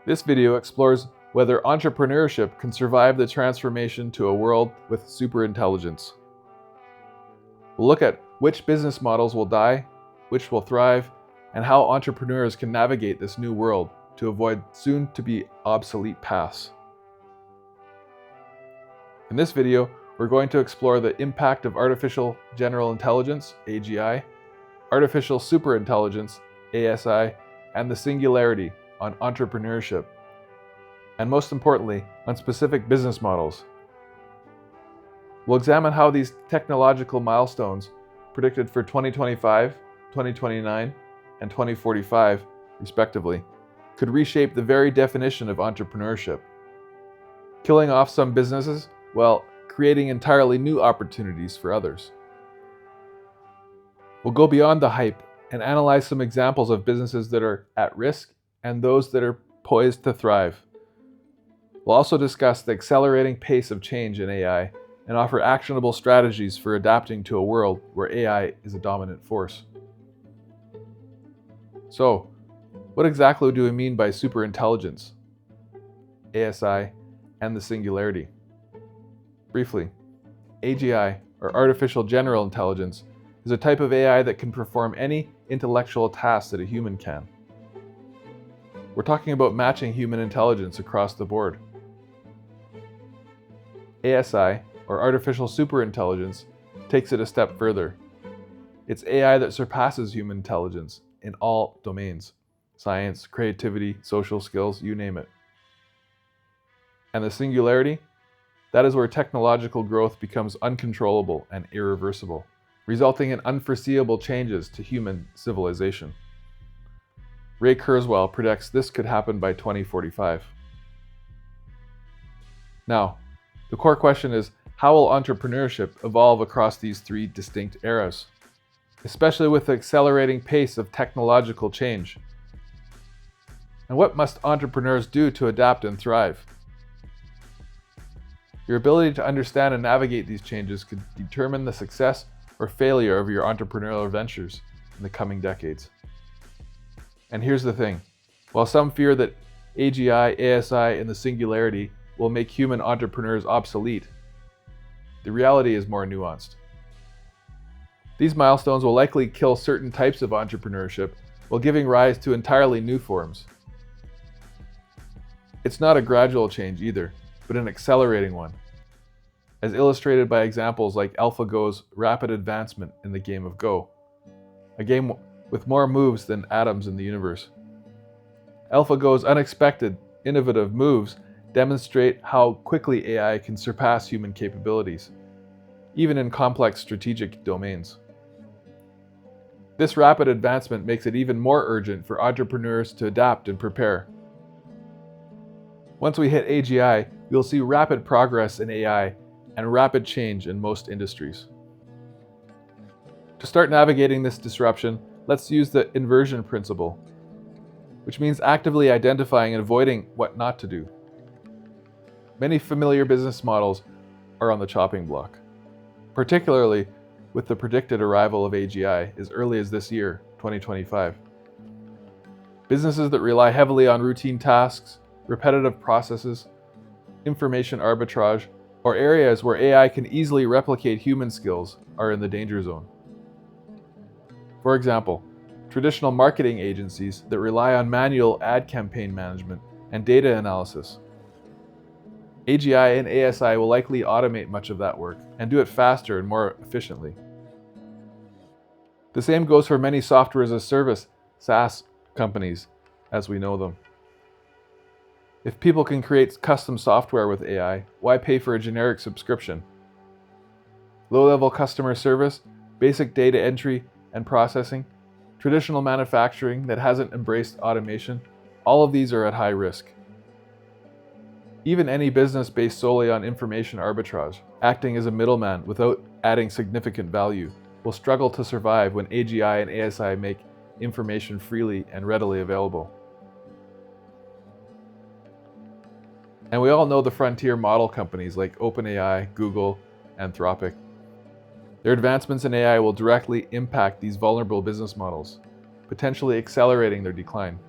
This video explores whether entrepreneurship can survive the transformation to a world with superintelligence. We'll look at which business models will die, which will thrive, and how entrepreneurs can navigate this new world to avoid soon-to-be obsolete paths. In this video, we're going to explore the impact of artificial general intelligence, AGI, artificial superintelligence, ASI, and the singularity on entrepreneurship, and most importantly, on specific business models. We'll examine how these technological milestones, predicted for 2025, 2029, and 2045, respectively, could reshape the very definition of entrepreneurship, killing off some businesses while creating entirely new opportunities for others. We'll go beyond the hype and analyze some examples of businesses that are at risk and those that are poised to thrive. We'll also discuss the accelerating pace of change in AI and offer actionable strategies for adapting to a world where AI is a dominant force. So, what exactly do we mean by superintelligence, ASI, and the singularity? Briefly, AGI, or artificial general intelligence, is a type of AI that can perform any intellectual task that a human can. We're talking about matching human intelligence across the board. ASI, or artificial superintelligence, takes it a step further. It's AI that surpasses human intelligence in all domains: science, creativity, social skills, you name it. And the singularity? That is where technological growth becomes uncontrollable and irreversible, resulting in unforeseeable changes to human civilization. Ray Kurzweil predicts this could happen by 2045. Now, the core question is, how will entrepreneurship evolve across these three distinct eras, especially with the accelerating pace of technological change? And what must entrepreneurs do to adapt and thrive? Your ability to understand and navigate these changes could determine the success or failure of your entrepreneurial ventures in the coming decades. And here's the thing. While some fear that AGI, ASI, and the singularity will make human entrepreneurs obsolete, the reality is more nuanced. These milestones will likely kill certain types of entrepreneurship while giving rise to entirely new forms. It's not a gradual change either, but an accelerating one, as illustrated by examples like AlphaGo's rapid advancement in the game of Go, a game with more moves than atoms in the universe. AlphaGo's unexpected, innovative moves demonstrate how quickly AI can surpass human capabilities, even in complex strategic domains. This rapid advancement makes it even more urgent for entrepreneurs to adapt and prepare. Once we hit AGI, we'll see rapid progress in AI and rapid change in most industries. To start navigating this disruption, let's use the inversion principle, which means actively identifying and avoiding what not to do. Many familiar business models are on the chopping block, particularly with the predicted arrival of AGI as early as this year, 2025. Businesses that rely heavily on routine tasks, repetitive processes, information arbitrage, or areas where AI can easily replicate human skills are in the danger zone. For example, traditional marketing agencies that rely on manual ad campaign management and data analysis. AGI and ASI will likely automate much of that work and do it faster and more efficiently. The same goes for many software as a service, SaaS companies, as we know them. If people can create custom software with AI, why pay for a generic subscription? Low-level customer service, basic data entry and processing, traditional manufacturing that hasn't embraced automation, all of these are at high risk. Even any business based solely on information arbitrage, acting as a middleman without adding significant value, will struggle to survive when AGI and ASI make information freely and readily available. And we all know the frontier model companies like OpenAI, Google, Anthropic. Their advancements in AI will directly impact these vulnerable business models, potentially accelerating their decline.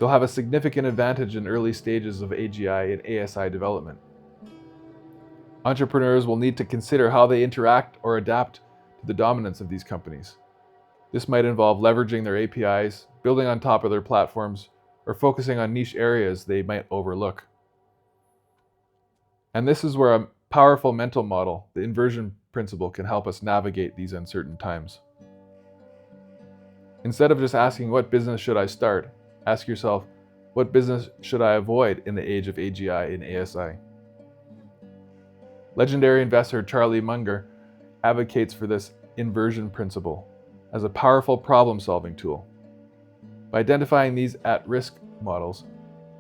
They'll have a significant advantage in early stages of AGI and ASI development. Entrepreneurs will need to consider how they interact or adapt to the dominance of these companies. This might involve leveraging their APIs, building on top of their platforms, or focusing on niche areas they might overlook. And this is where a powerful mental model, the inversion principle, can help us navigate these uncertain times. Instead of just asking, what business should I start? Ask yourself, what business should I avoid in the age of AGI and ASI? Legendary investor Charlie Munger advocates for this inversion principle as a powerful problem-solving tool. By identifying these at-risk models,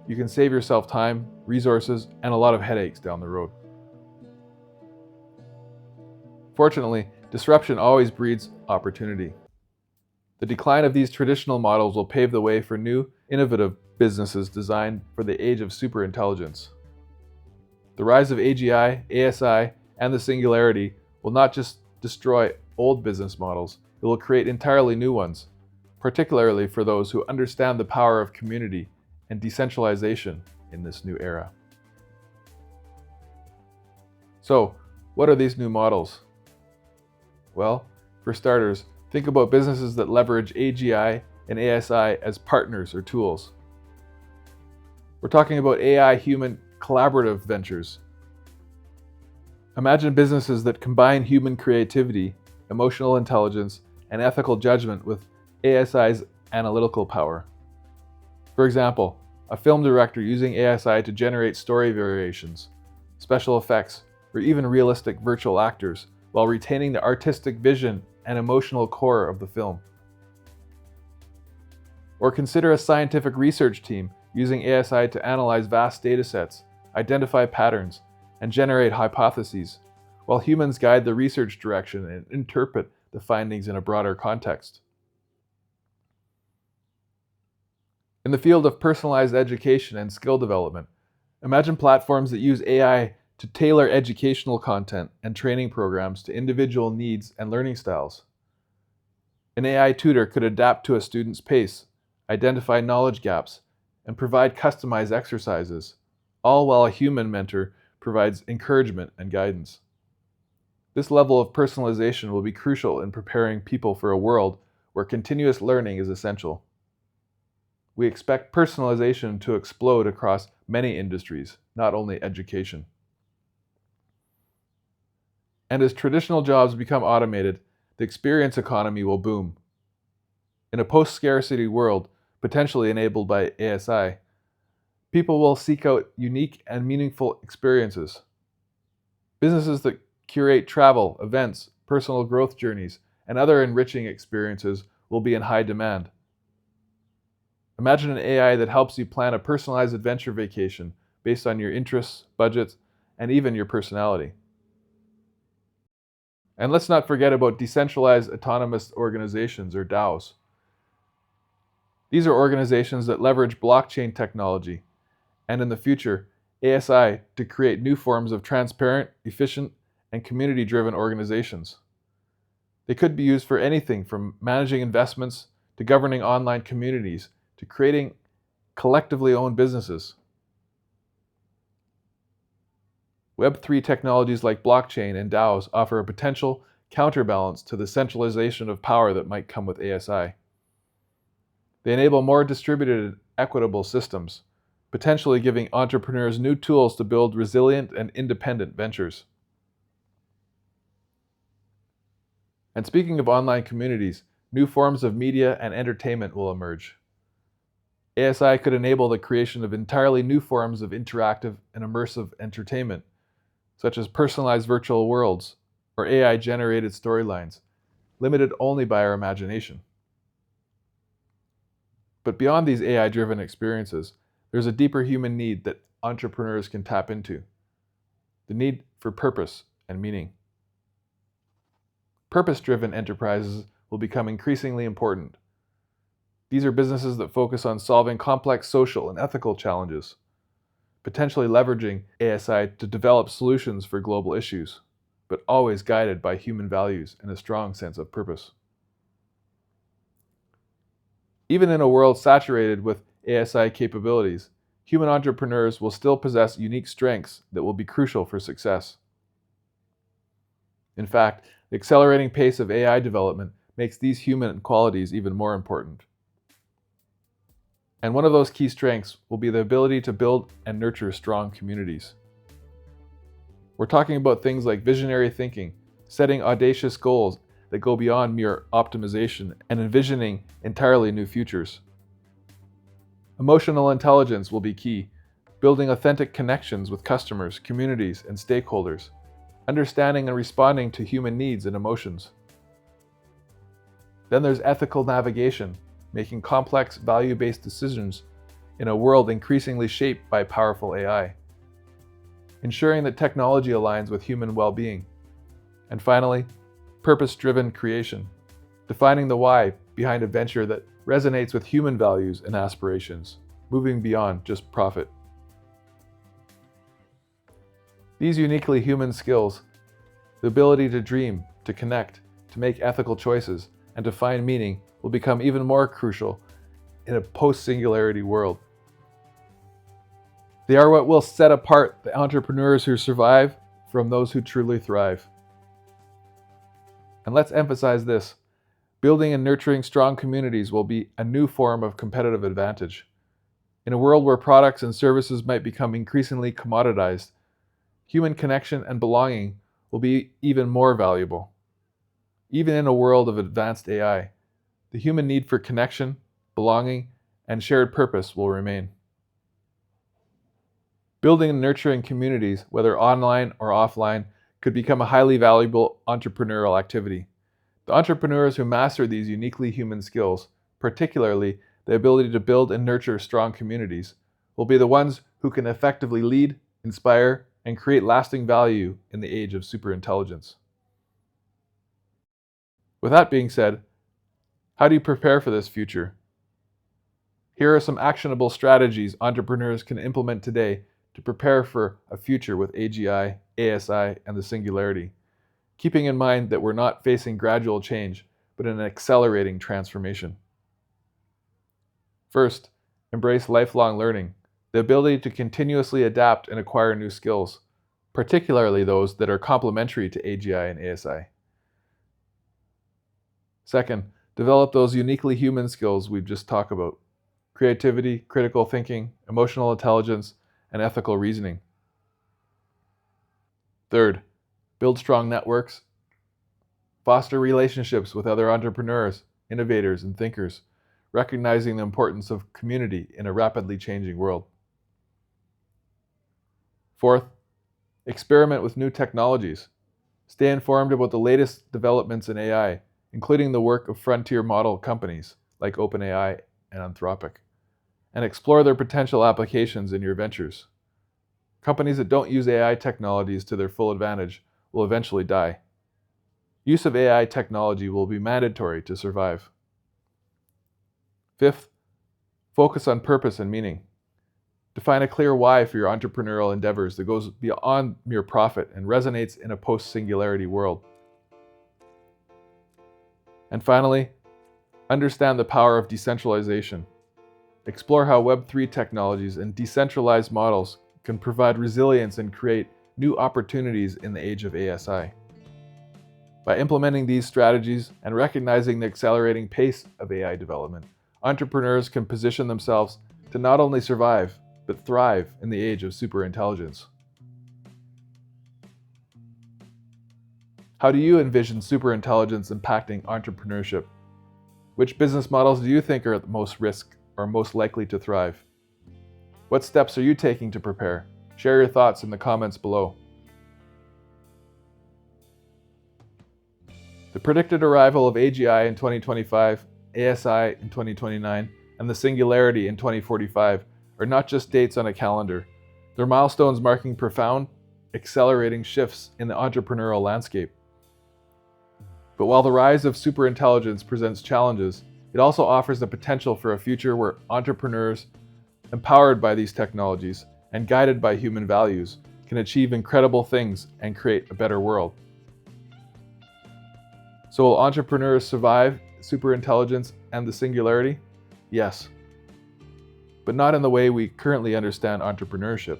you can save yourself time, resources, and a lot of headaches down the road. Fortunately, disruption always breeds opportunity. The decline of these traditional models will pave the way for new, innovative businesses designed for the age of superintelligence. The rise of AGI, ASI, and the singularity will not just destroy old business models, it will create entirely new ones, particularly for those who understand the power of community and decentralization in this new era. So, what are these new models? Well, for starters, think about businesses that leverage AGI and ASI as partners or tools. We're talking about AI-human collaborative ventures. Imagine businesses that combine human creativity, emotional intelligence, and ethical judgment with ASI's analytical power. For example, a film director using ASI to generate story variations, special effects, or even realistic virtual actors, while retaining the artistic vision and emotional core of the film. Or consider a scientific research team using ASI to analyze vast datasets, identify patterns, and generate hypotheses, while humans guide the research direction and interpret the findings in a broader context. In the field of personalized education and skill development, imagine platforms that use AI to tailor educational content and training programs to individual needs and learning styles. An AI tutor could adapt to a student's pace, identify knowledge gaps, and provide customized exercises, all while a human mentor provides encouragement and guidance. This level of personalization will be crucial in preparing people for a world where continuous learning is essential. We expect personalization to explode across many industries, not only education. And as traditional jobs become automated, the experience economy will boom. In a post-scarcity world, potentially enabled by ASI, people will seek out unique and meaningful experiences. Businesses that curate travel, events, personal growth journeys, and other enriching experiences will be in high demand. Imagine an AI that helps you plan a personalized adventure vacation based on your interests, budgets, and even your personality. And let's not forget about decentralized autonomous organizations, or DAOs. These are organizations that leverage blockchain technology, and in the future, ASI, to create new forms of transparent, efficient, and community-driven organizations. They could be used for anything from managing investments to governing online communities to creating collectively owned businesses. Web3 technologies like blockchain and DAOs offer a potential counterbalance to the centralization of power that might come with ASI. They enable more distributed and equitable systems, potentially giving entrepreneurs new tools to build resilient and independent ventures. And speaking of online communities, new forms of media and entertainment will emerge. ASI could enable the creation of entirely new forms of interactive and immersive entertainment, such as personalized virtual worlds or AI-generated storylines, limited only by our imagination. But beyond these AI-driven experiences, there's a deeper human need that entrepreneurs can tap into: the need for purpose and meaning. Purpose-driven enterprises will become increasingly important. These are businesses that focus on solving complex social and ethical challenges, potentially leveraging ASI to develop solutions for global issues, but always guided by human values and a strong sense of purpose. Even in a world saturated with ASI capabilities, human entrepreneurs will still possess unique strengths that will be crucial for success. In fact, the accelerating pace of AI development makes these human qualities even more important. And one of those key strengths will be the ability to build and nurture strong communities. We're talking about things like visionary thinking, setting audacious goals that go beyond mere optimization, and envisioning entirely new futures. Emotional intelligence will be key, building authentic connections with customers, communities, and stakeholders, understanding and responding to human needs and emotions. Then there's ethical navigation, making complex, value-based decisions in a world increasingly shaped by powerful AI. Ensuring that technology aligns with human well-being. And finally, purpose-driven creation, defining the why behind a venture that resonates with human values and aspirations, moving beyond just profit. These uniquely human skills, the ability to dream, to connect, to make ethical choices, and to find meaning, will become even more crucial in a post-singularity world. They are what will set apart the entrepreneurs who survive from those who truly thrive. And let's emphasize this: building and nurturing strong communities will be a new form of competitive advantage. In a world where products and services might become increasingly commoditized, human connection and belonging will be even more valuable. Even in a world of advanced AI, the human need for connection, belonging, and shared purpose will remain. Building and nurturing communities, whether online or offline, could become a highly valuable entrepreneurial activity. The entrepreneurs who master these uniquely human skills, particularly the ability to build and nurture strong communities, will be the ones who can effectively lead, inspire, and create lasting value in the age of superintelligence. With that being said, how do you prepare for this future? Here are some actionable strategies entrepreneurs can implement today to prepare for a future with AGI, ASI, and the singularity, keeping in mind that we're not facing gradual change, but an accelerating transformation. First, embrace lifelong learning, the ability to continuously adapt and acquire new skills, particularly those that are complementary to AGI and ASI. Second, develop those uniquely human skills we've just talked about: creativity, critical thinking, emotional intelligence, and ethical reasoning. Third, build strong networks, foster relationships with other entrepreneurs, innovators, and thinkers, recognizing the importance of community in a rapidly changing world. Fourth, experiment with new technologies. Stay informed about the latest developments in AI, including the work of frontier model companies like OpenAI and Anthropic, and explore their potential applications in your ventures. Companies that don't use AI technologies to their full advantage will eventually die. Use of AI technology will be mandatory to survive. Fifth, focus on purpose and meaning. Define a clear why for your entrepreneurial endeavors that goes beyond mere profit and resonates in a post-singularity world. And finally, understand the power of decentralization. Explore how Web3 technologies and decentralized models can provide resilience and create new opportunities in the age of ASI. By implementing these strategies and recognizing the accelerating pace of AI development, entrepreneurs can position themselves to not only survive, but thrive in the age of superintelligence. How do you envision superintelligence impacting entrepreneurship? Which business models do you think are at the most risk or most likely to thrive? What steps are you taking to prepare? Share your thoughts in the comments below. The predicted arrival of AGI in 2025, ASI in 2029, and the singularity in 2045 are not just dates on a calendar. They're milestones marking profound, accelerating shifts in the entrepreneurial landscape. But while the rise of superintelligence presents challenges, it also offers the potential for a future where entrepreneurs, empowered by these technologies and guided by human values, can achieve incredible things and create a better world. So will entrepreneurs survive superintelligence and the singularity? Yes. but not in the way we currently understand entrepreneurship.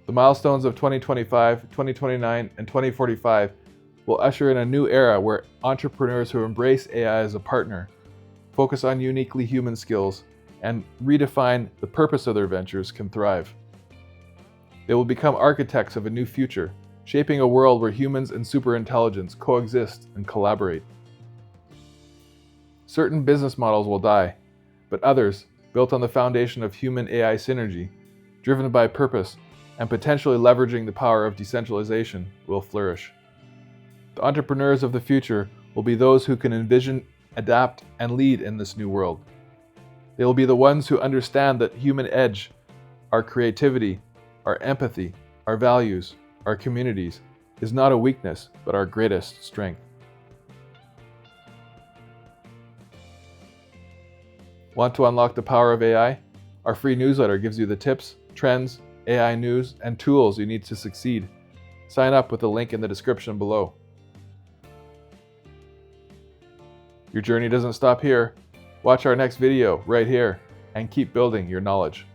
The milestones of 2025, 2029, and 2045 will usher in a new era where entrepreneurs who embrace AI as a partner, focus on uniquely human skills, and redefine the purpose of their ventures can thrive. They will become architects of a new future, shaping a world where humans and superintelligence coexist and collaborate. Certain business models will die, but others, built on the foundation of human-AI synergy, driven by purpose, and potentially leveraging the power of decentralization, will flourish. The entrepreneurs of the future will be those who can envision, adapt, and lead in this new world. They will be the ones who understand that human edge, our creativity, our empathy, our values, our communities, is not a weakness, but our greatest strength. Want to unlock the power of AI? Our free newsletter gives you the tips, trends, AI news, and tools you need to succeed. Sign up with the link in the description below. Your journey doesn't stop here. Watch our next video right here and keep building your knowledge.